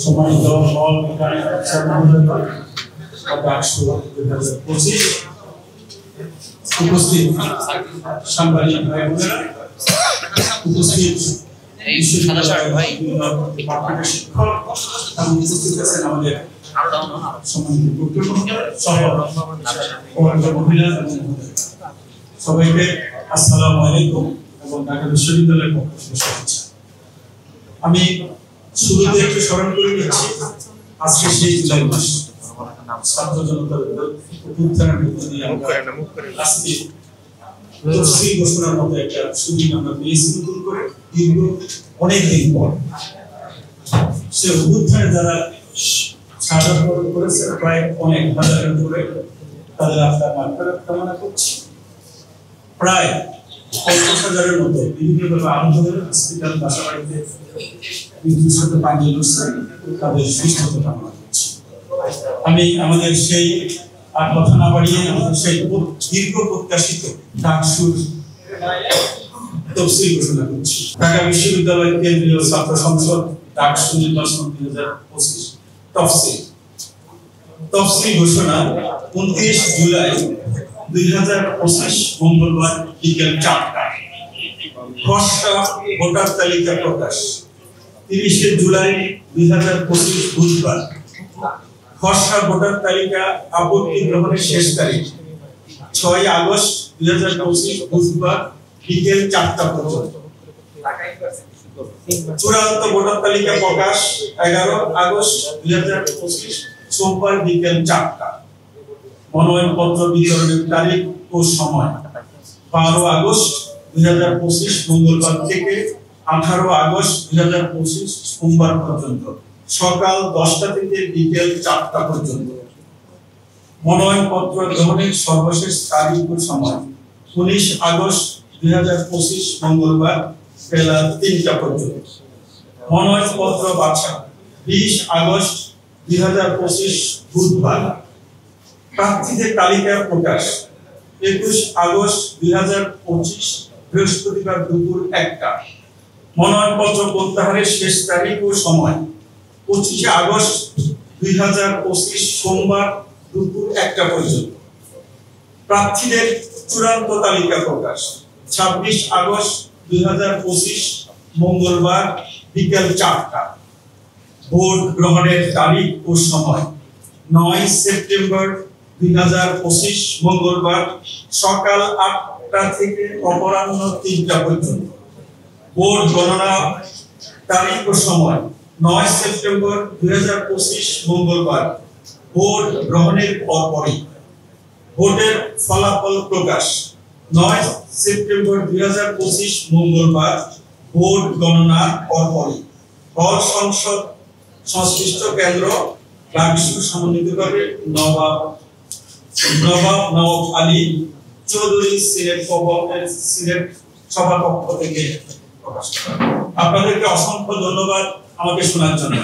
সম্মানিত হল উপস্থিত সাংবাদিক ভাই বোনেরা, উপস্থিত আমাদের সবাইকে আসসালামু আলাইকুম এবং ঢাকা বিশ্ববিদ্যালয়ের পক্ষ থেকে শুভেচ্ছা। আমি শুরুতে একটু স্মরণ করে দিচ্ছি, আজকে সেই জুলাই মাস ছাত্র জনতার অভ্যুত্থানের মধ্যে দিয়ে আজকে তফসিল ঘোষণার মতো একটা সুদিন আমরা পেয়েছি নতুন করে দীর্ঘ অনেকদিন পর। সে অভ্যুত্থানে যারা শাহাদাত বরণ করেছে প্রায় অনেক হাজারের উপরে, তাদের আত্মার মাগফিরাত কামনা করছি। প্রায় 50,000-এর মতো বিভিন্নভাবে আহত হয়ে হসপিটাল বাসাবাড়িতে মৃত্যুর সাথে পাঞ্জে লড়ছে, তাদের সুস্থতা কামনা করছি। আমি আমাদের সেই কথা না বাড়িয়ে আমাদের সেই দীর্ঘ প্রত্যাশিত ডাকসুর তফসিল ঘোষণা করছি। ঢাকা বিশ্ববিদ্যালয় কেন্দ্রীয় ছাত্র সংসদ ডাকসু নির্বাচন 2025 তফসিল ঘোষণা 29 জুলাই 2025 মঙ্গলবার বিকেল 4টায়। খসড়া ভোটার তালিকা প্রকাশ 30 জুলাই 2025 বুধবার। খসড়া ভোটার তালিকা আপত্তি গ্রহণের শেষ তারিখ 6 আগস্ট 2025 বুধবার বিকেল 4টা পর্যন্ত। চূড়ান্ত ভোটার তালিকা প্রকাশ 11 আগস্ট 2025 সোমবার বিকেল 4টা। মনোনয়নপত্র বিতরণের তারিখ ও সময় 12 আগস্ট 2025 মঙ্গলবার থেকে 18 আগস্ট 2025 সোমবার পর্যন্ত সকাল 10টা থেকে বিকেল 4টা পর্যন্ত। মনোনয়নপত্র গ্রহণের সর্বশেষ তারিখ ও সময় 19 আগস্ট 2025 মঙ্গলবার বেলা 3টা পর্যন্ত। মনোনয়নপত্র বাছাই 20 আগস্ট 2025 বুধবার। প্রার্থীদের তালিকা প্রকাশ 21 আগস্ট 2025 বৃহস্পতিবার দুপুর 1টা। মনোনয়নপত্র প্রত্যাহারের শেষ তারিখ ও সময় 25 আগস্ট 2025 সোমবার দুপুর 1টা পর্যন্ত। প্রার্থীদের চূড়ান্ত তালিকা প্রকাশ 26 আগস্ট 2025 মঙ্গলবার বিকেল 4টা। ভোট গ্রহণের তারিখ ও সময় 9 সেপ্টেম্বর 2025 মঙ্গলবার সকাল 8টা থেকে অপরাহ্ন 3টা পর্যন্ত। ভোট গণনা তারিখ ও সময় 9 সেপ্টেম্বর 2025 মঙ্গলবার ভোট গ্রহণের পরপরই। ভোটের ফলাফল প্রকাশ 9 সেপ্টেম্বর 2025 মঙ্গলবার ভোট গণনার পরপরই। হল সংসদ সংশ্লিষ্ট কেন্দ্র ডাকসু সমন্বিতভাবে নবাব নওয়াব আলী চৌধুরী সিনেট ভবনের সিনেট সভাকক্ষ থেকে প্রকাশ করা। আপনাদেরকে অসংখ্য ধন্যবাদ আমাকে শোনার জন্য।